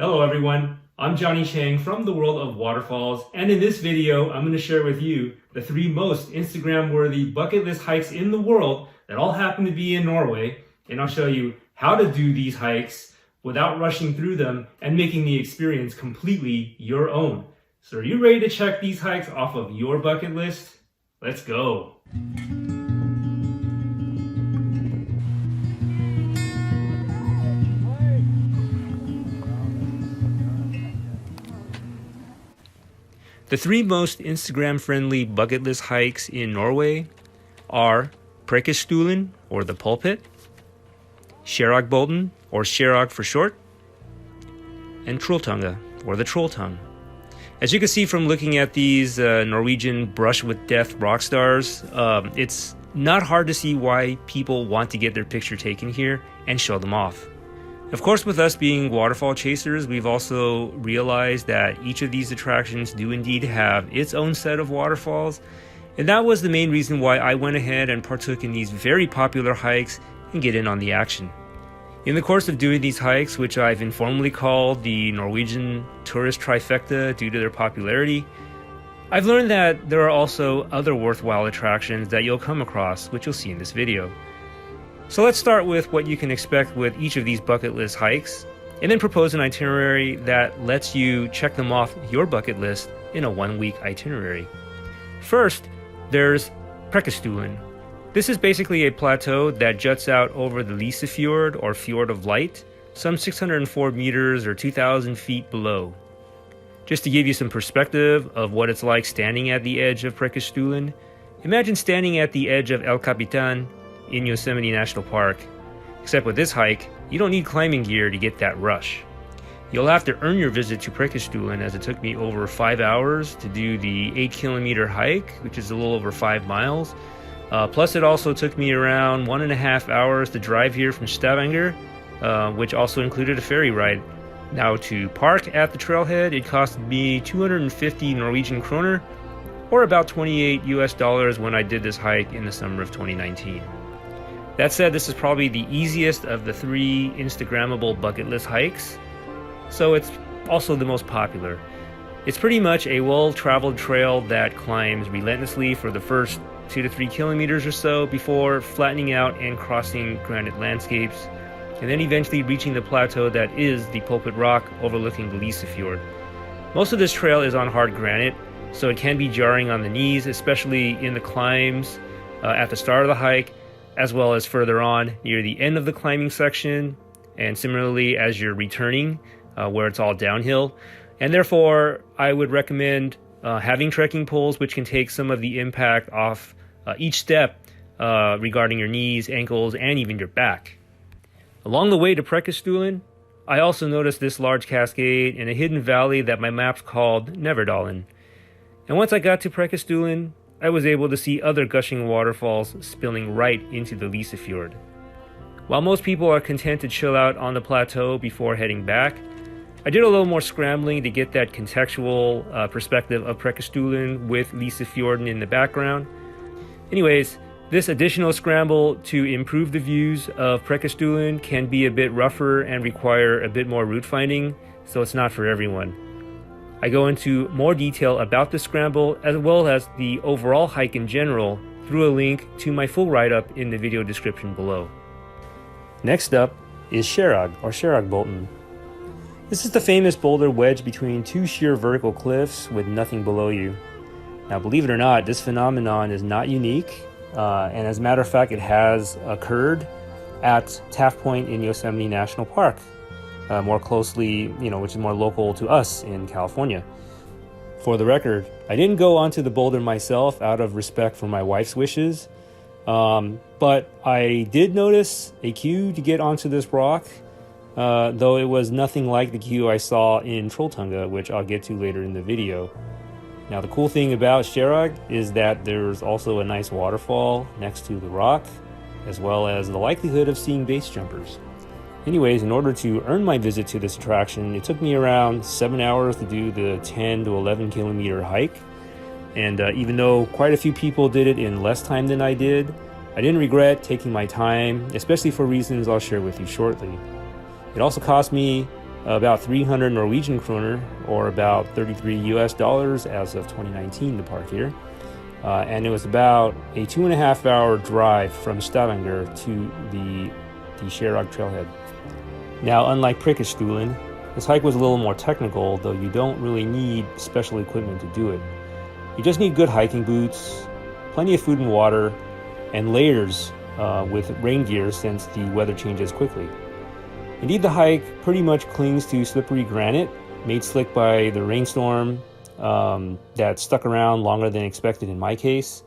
Hello everyone, I'm Johnny Chang from the World of Waterfalls, and in this video I'm going to share with you the 3 most Instagram-worthy bucket list hikes in the world that all happen to be in Norway, and I'll show you how to do these hikes without rushing through them and making the experience completely your own. So are you ready to check these hikes off of your bucket list? Let's go! The 3 most Instagram-friendly bucket list hikes in Norway are Preikestolen, or the pulpit, Kjeragbolten, or Kjerag for short, and Trolltunga, or the Trolltunga. As you can see from looking at these Norwegian brush with death rock stars, it's not hard to see why people want to get their picture taken here and show them off. Of course, with us being waterfall chasers, we've also realized that each of these attractions do indeed have its own set of waterfalls, and that was the main reason why I went ahead and partook in these very popular hikes and get in on the action. In the course of doing these hikes, which I've informally called the Norwegian tourist trifecta due to their popularity, I've learned that there are also other worthwhile attractions that you'll come across, which you'll see in this video. So let's start with what you can expect with each of these bucket list hikes, and then propose an itinerary that lets you check them off your bucket list in a 1-week itinerary. First, there's Preikestolen. This is basically a plateau that juts out over the Lysefjord, or Fjord of Light, some 604 meters or 2,000 feet below. Just to give you some perspective of what it's like standing at the edge of Preikestolen, imagine standing at the edge of El Capitan in Yosemite National Park. Except with this hike, you don't need climbing gear to get that rush. You'll have to earn your visit to Preikestolen, as it took me over 5 hours to do the 8-kilometer hike, which is a little over 5 miles. Plus it also took me around 1.5 hours to drive here from Stavanger, which also included a ferry ride. Now, to park at the trailhead, it cost me 250 Norwegian kroner, or about $28 US when I did this hike in the summer of 2019. That said, this is probably the easiest of the 3 Instagrammable bucket list hikes, so it's also the most popular. It's pretty much a well-traveled trail that climbs relentlessly for the first 2 to 3 kilometers or so before flattening out and crossing granite landscapes, and then eventually reaching the plateau that is the Pulpit Rock overlooking the Lysefjord. Most of this trail is on hard granite, so it can be jarring on the knees, especially in the climbs at the start of the hike, as well as further on near the end of the climbing section, and similarly as you're returning, where it's all downhill. And therefore, I would recommend having trekking poles, which can take some of the impact off each step regarding your knees, ankles, and even your back. Along the way to Preikestolen, I also noticed this large cascade in a hidden valley that my maps called Neverdalen. And once I got to Preikestolen, I was able to see other gushing waterfalls spilling right into the Lysefjord. While most people are content to chill out on the plateau before heading back, I did a little more scrambling to get that contextual perspective of Preikestolen with Lysefjorden in the background. Anyways, this additional scramble to improve the views of Preikestolen can be a bit rougher and require a bit more route finding, so it's not for everyone. I go into more detail about the scramble as well as the overall hike in general through a link to my full write-up in the video description below. Next up is Kjerag, or Kjeragbolten. This is the famous boulder wedged between 2 sheer vertical cliffs with nothing below you. Now, believe it or not, this phenomenon is not unique, and as a matter of fact, it has occurred at Taft Point in Yosemite National Park. More closely, which is more local to us in California. For the record, I didn't go onto the boulder myself out of respect for my wife's wishes, but I did notice a queue to get onto this rock, though it was nothing like the queue I saw in Trolltunga, which I'll get to later in the video. Now, the cool thing about Kjerag is that there's also a nice waterfall next to the rock, as well as the likelihood of seeing base jumpers. Anyways, in order to earn my visit to this attraction, it took me around 7 hours to do the 10 to 11 kilometer hike. And even though quite a few people did it in less time than I did, I didn't regret taking my time, especially for reasons I'll share with you shortly. It also cost me about 300 Norwegian kroner, or about 33 US dollars as of 2019 to park here. And it was about a 2.5 hour drive from Stavanger to the Kjerag trailhead. Now, unlike Preikestolen, this hike was a little more technical, though you don't really need special equipment to do it. You just need good hiking boots, plenty of food and water, and layers with rain gear since the weather changes quickly. Indeed, the hike pretty much clings to slippery granite, made slick by the rainstorm that stuck around longer than expected in my case.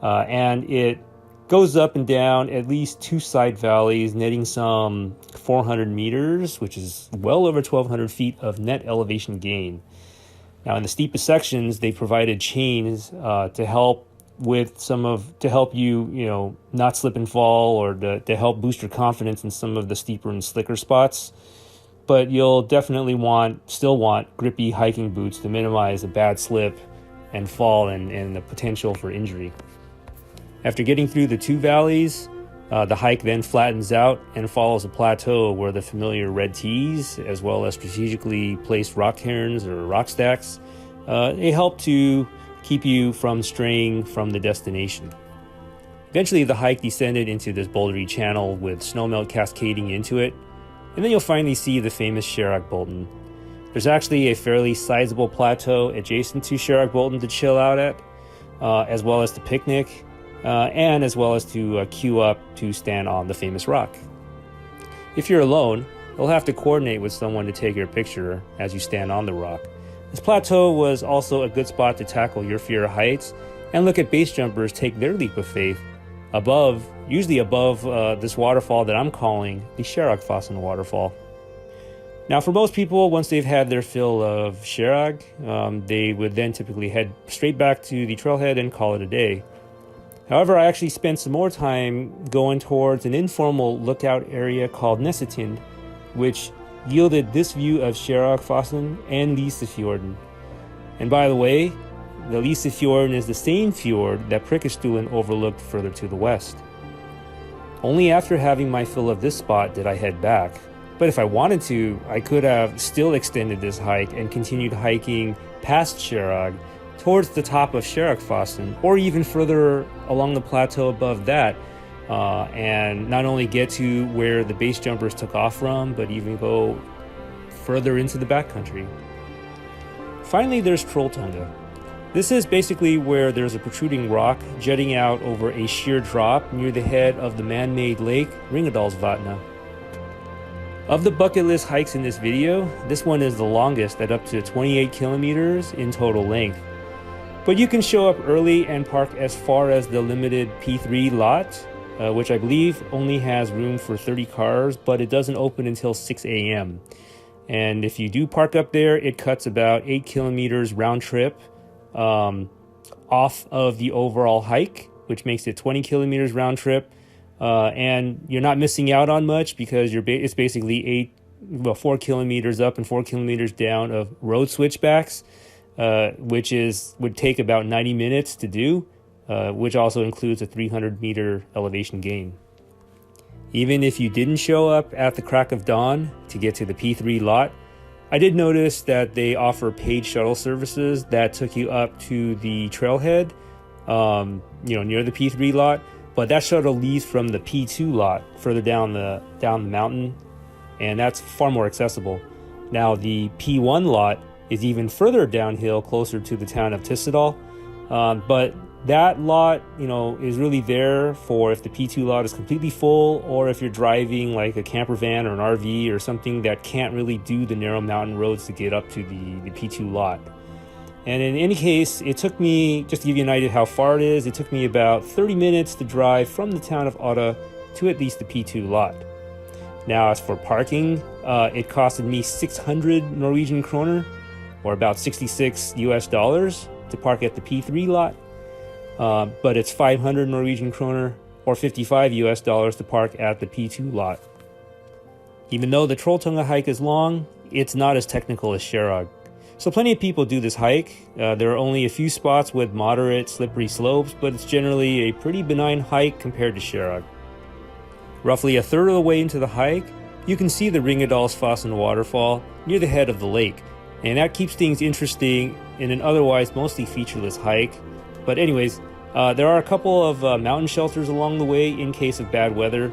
And it goes up and down at least 2 side valleys, netting some 400 meters, which is well over 1,200 feet of net elevation gain. Now, in the steepest sections, they provided chains to help you, not slip and fall, or to help boost your confidence in some of the steeper and slicker spots. But you'll definitely still want grippy hiking boots to minimize a bad slip and fall and the potential for injury. After getting through the 2 valleys, the hike then flattens out and follows a plateau where the familiar red tees, as well as strategically placed rock cairns or rock stacks, they help to keep you from straying from the destination. Eventually, the hike descended into this bouldery channel with snowmelt cascading into it, and then you'll finally see the famous Kjeragbolten. There's actually a fairly sizable plateau adjacent to Kjeragbolten to chill out at, as well as to picnic, and as well as to queue up to stand on the famous rock. If you're alone, you'll have to coordinate with someone to take your picture as you stand on the rock. This plateau was also a good spot to tackle your fear of heights and look at base jumpers take their leap of faith usually above this waterfall that I'm calling the Kjeragbolten waterfall. Now, for most people, once they've had their fill of Kjerag, they would then typically head straight back to the trailhead and call it a day. However, I actually spent some more time going towards an informal lookout area called Nesetind, which yielded this view of Kjeragbolten and Lysefjorden. And by the way, the Lysefjorden is the same fjord that Preikestolen overlooked further to the west. Only after having my fill of this spot did I head back. But if I wanted to, I could have still extended this hike and continued hiking past Kjerag towards the top of Kjeragbolten, or even further along the plateau above that, and not only get to where the base jumpers took off from, but even go further into the backcountry. Finally, there's Trolltunga. This is basically where there's a protruding rock jutting out over a sheer drop near the head of the man-made lake Ringadalsvatna. Of the bucket list hikes in this video, this one is the longest at up to 28 kilometers in total length. But you can show up early and park as far as the limited P3 lot, which I believe only has room for 30 cars, but it doesn't open until 6 a.m. And if you do park up there, it cuts about 8 kilometers round trip off of the overall hike, which makes it 20 kilometers round trip. And you're not missing out on much because it's basically 4 kilometers up and 4 kilometers down of road switchbacks, which would take about 90 minutes to do, which also includes a 300-meter elevation gain. Even if you didn't show up at the crack of dawn to get to the P3 lot, I did notice that they offer paid shuttle services that took you up to the trailhead, near the P3 lot. But that shuttle leaves from the P2 lot further down the mountain, and that's far more accessible. Now, the P1 lot is even further downhill, closer to the town of Tistedal, but that lot, is really there for if the P2 lot is completely full, or if you're driving like a camper van or an RV or something that can't really do the narrow mountain roads to get up to the P2 lot. And in any case, it took me, just to give you an idea how far it is, it took me about 30 minutes to drive from the town of Odda to at least the P2 lot. Now, as for parking, it costed me 600 Norwegian kroner, or about 66 US dollars, to park at the P3 lot. But it's 500 Norwegian kroner, or 55 US dollars, to park at the P2 lot. Even though the Trolltunga hike is long, it's not as technical as Kjerag. So plenty of people do this hike. There are only a few spots with moderate slippery slopes, but it's generally a pretty benign hike compared to Kjerag. Roughly a third of the way into the hike, you can see the Ringadalsfossen waterfall near the head of the lake, and that keeps things interesting in an otherwise mostly featureless hike. But anyways, there are a couple of mountain shelters along the way in case of bad weather,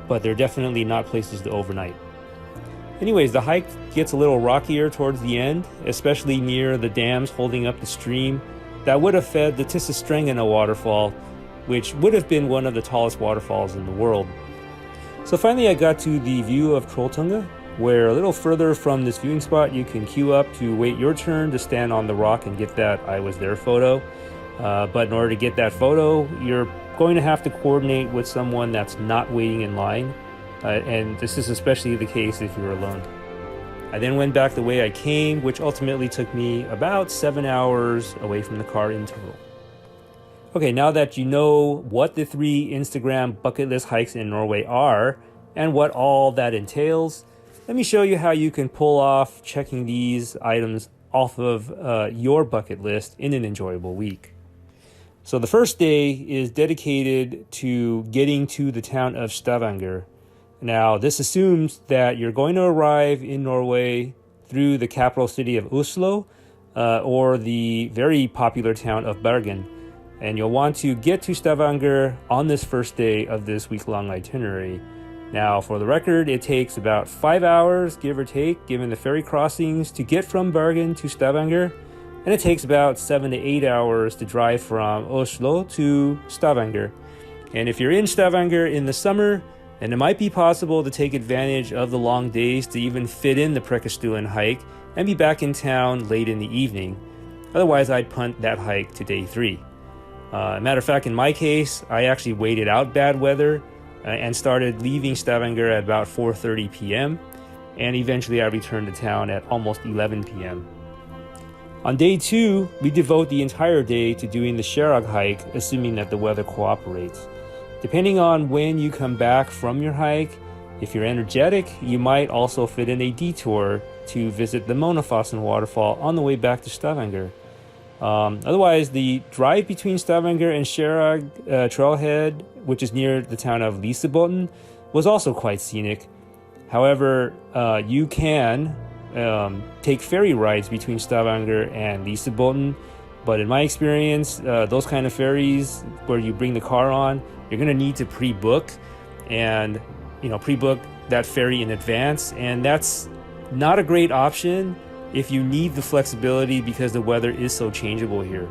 but they're definitely not places to overnight. Anyways, the hike gets a little rockier towards the end, especially near the dams holding up the stream that would have fed the Tissestrengene waterfall, which would have been one of the tallest waterfalls in the world. So finally I got to the view of Trolltunga, where a little further from this viewing spot you can queue up to wait your turn to stand on the rock and get that I was there photo. But in order to get that photo, you're going to have to coordinate with someone that's not waiting in line. And this is especially the case if you're alone. I then went back the way I came, which ultimately took me about 7 hours away from the car in total. Okay, now that you know what the 3 Instagram bucket list hikes in Norway are and what all that entails, let me show you how you can pull off checking these items off of your bucket list in an enjoyable week. So the first day is dedicated to getting to the town of Stavanger. Now, this assumes that you're going to arrive in Norway through the capital city of Oslo or the very popular town of Bergen. And you'll want to get to Stavanger on this first day of this week-long itinerary. Now, for the record, it takes about 5 hours, give or take, given the ferry crossings, to get from Bergen to Stavanger. And it takes about 7 to 8 hours to drive from Oslo to Stavanger. And if you're in Stavanger in the summer, then it might be possible to take advantage of the long days to even fit in the Preikestolen hike and be back in town late in the evening. Otherwise, I'd punt that hike to day 3. Matter of fact, in my case, I actually waited out bad weather and started leaving Stavanger at about 4:30 p.m. And eventually I returned to town at almost 11 p.m. On day 2, we devote the entire day to doing the Kjerag hike, assuming that the weather cooperates. Depending on when you come back from your hike, if you're energetic, you might also fit in a detour to visit the Monafossen waterfall on the way back to Stavanger. Otherwise, the drive between Stavanger and Kjerag trailhead, which is near the town of Kjeragbolten, was also quite scenic. However, you can take ferry rides between Stavanger and Kjeragbolten, but in my experience, those kind of ferries where you bring the car on, you're going to need to pre-book and pre-book that ferry in advance, and that's not a great option if you need the flexibility because the weather is so changeable here.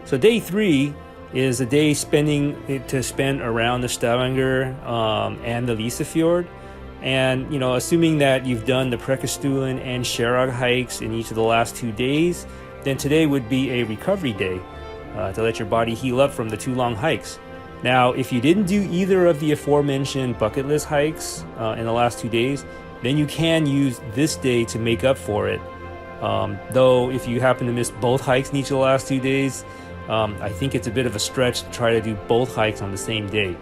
So day 3 is a day to spend around the Stavanger and the Lysefjord. And assuming that you've done the Preikestolen and Kjerag hikes in each of the last 2 days, then today would be a recovery day to let your body heal up from the 2 long hikes. Now, if you didn't do either of the aforementioned bucket list hikes in the last 2 days, then you can use this day to make up for it. Though if you happen to miss both hikes in each of the last 2 days, I think it's a bit of a stretch to try to do both hikes on the same day.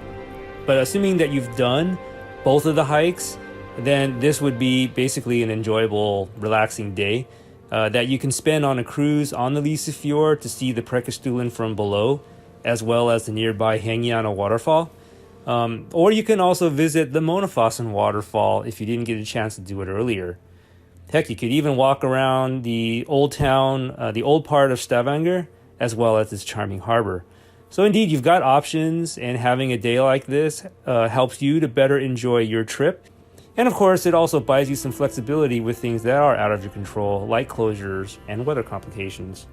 But assuming that you've done both of the hikes, then this would be basically an enjoyable, relaxing day that you can spend on a cruise on the Lysefjord to see the Preikestolen from below, as well as the nearby Hengiana waterfall. Or you can also visit the Monafossen waterfall if you didn't get a chance to do it earlier. Heck, you could even walk around the old town, the old part of Stavanger, as well as its charming harbor. So indeed, you've got options, and having a day like this helps you to better enjoy your trip. And of course, it also buys you some flexibility with things that are out of your control, like closures and weather complications.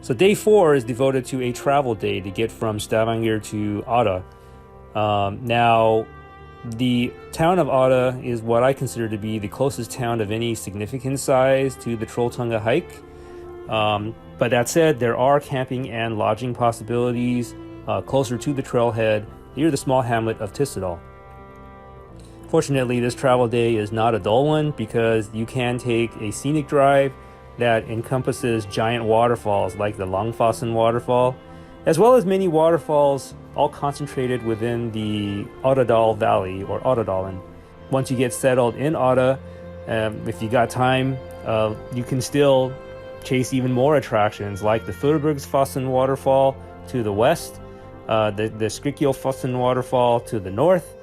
So day 4 is devoted to a travel day to get from Stavanger to Odda. Now, the town of Odda is what I consider to be the closest town of any significant size to the Trolltunga hike. But that said, there are camping and lodging possibilities closer to the trailhead near the small hamlet of Tissedal. Fortunately, this travel day is not a dull one because you can take a scenic drive that encompasses giant waterfalls like the Langfossen waterfall, as well as many waterfalls all concentrated within the Oddadal Valley, or Oddadalen. Once you get settled in Odda, if you got time, you can still chase even more attractions like the Furbergsfossen waterfall to the west, the Skrikjolfossen waterfall to the north,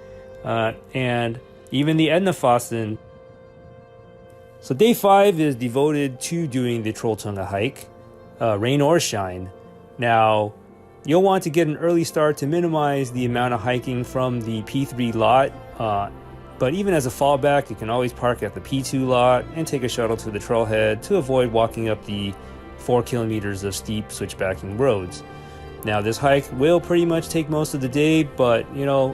and even the Ednafossen. So day 5 is devoted to doing the Trolltunga hike, rain or shine. Now, you'll want to get an early start to minimize the amount of hiking from the P3 lot, but even as a fallback, you can always park at the P2 lot and take a shuttle to the trailhead to avoid walking up the 4 kilometers of steep switchbacking roads. Now, this hike will pretty much take most of the day, but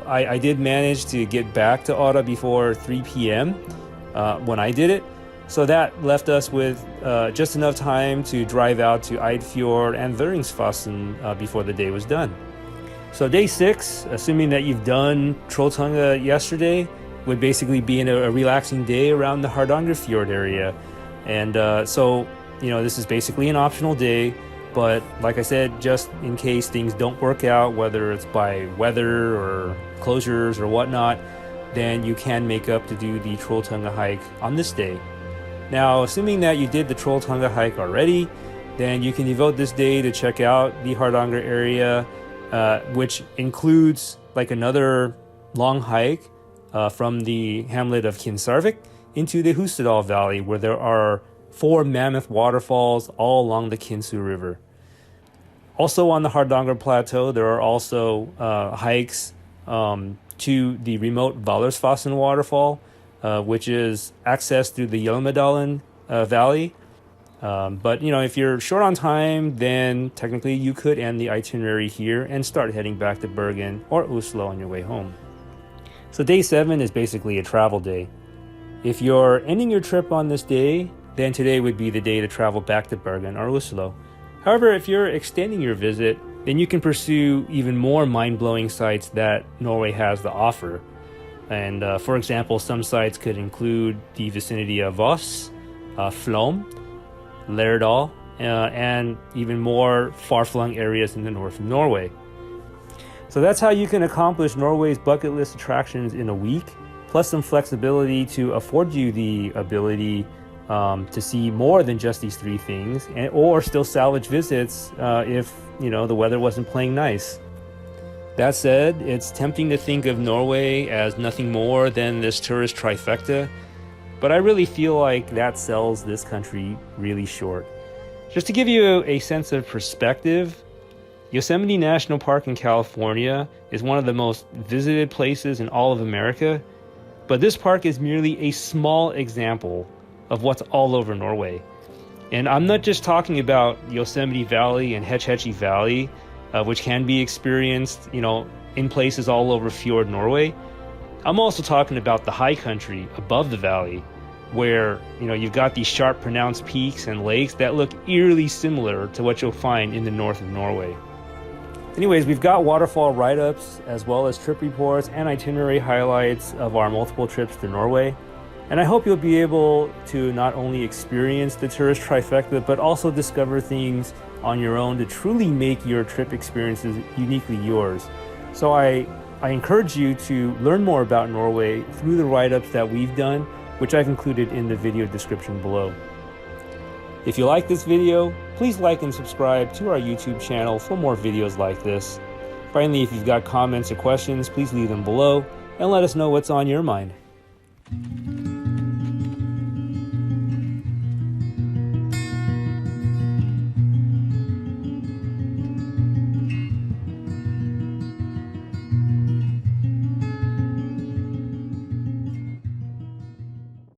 I did manage to get back to Odda before 3 p.m. When I did it. So that left us with just enough time to drive out to Eidfjord and Vøringsfossen before the day was done. So day 6, assuming that you've done Trolltunga yesterday, would basically be in a relaxing day around the Hardangerfjord area. And so this is basically an optional day, but like I said, just in case things don't work out, whether it's by weather or closures or whatnot, then you can make up to do the Trolltunga hike on this day. Now, assuming that you did the Trolltunga hike already, then you can devote this day to check out the Hardanger area, which includes like another long hike from the hamlet of Kinsarvik into the Hustadal Valley, where there are 4 mammoth waterfalls all along the Kinsu River. Also on the Hardanger Plateau, there are also hikes to the remote Valersfossen waterfall, which is accessed through the Hjelmedalen Valley. But if you're short on time, then technically you could end the itinerary here and start heading back to Bergen or Oslo on your way home. So day 7 is basically a travel day. If you're ending your trip on this day, then today would be the day to travel back to Bergen or Oslo. However, if you're extending your visit, then you can pursue even more mind-blowing sites that Norway has to offer. And for example, some sites could include the vicinity of Voss, Flåm, Lærdal, and even more far-flung areas in the north of Norway. So that's how you can accomplish Norway's bucket list attractions in a week, plus some flexibility to afford you the ability to see more than just these 3 things, or still salvage visits if the weather wasn't playing nice. That said, it's tempting to think of Norway as nothing more than this tourist trifecta, but I really feel like that sells this country really short. Just to give you a sense of perspective, Yosemite National Park in California is one of the most visited places in all of America, but this park is merely a small example of what's all over Norway. And I'm not just talking about Yosemite Valley and Hetchetchy Valley, which can be experienced, in places all over Fjord, Norway. I'm also talking about the high country above the valley, where, you've got these sharp pronounced peaks and lakes that look eerily similar to what you'll find in the north of Norway. Anyways, we've got waterfall write-ups as well as trip reports and itinerary highlights of our multiple trips to Norway. And I hope you'll be able to not only experience the tourist trifecta, but also discover things on your own to truly make your trip experiences uniquely yours. So I encourage you to learn more about Norway through the write-ups that we've done, which I've included in the video description below. If you like this video, please like and subscribe to our YouTube channel for more videos like this. Finally, if you've got comments or questions, please leave them below and let us know what's on your mind.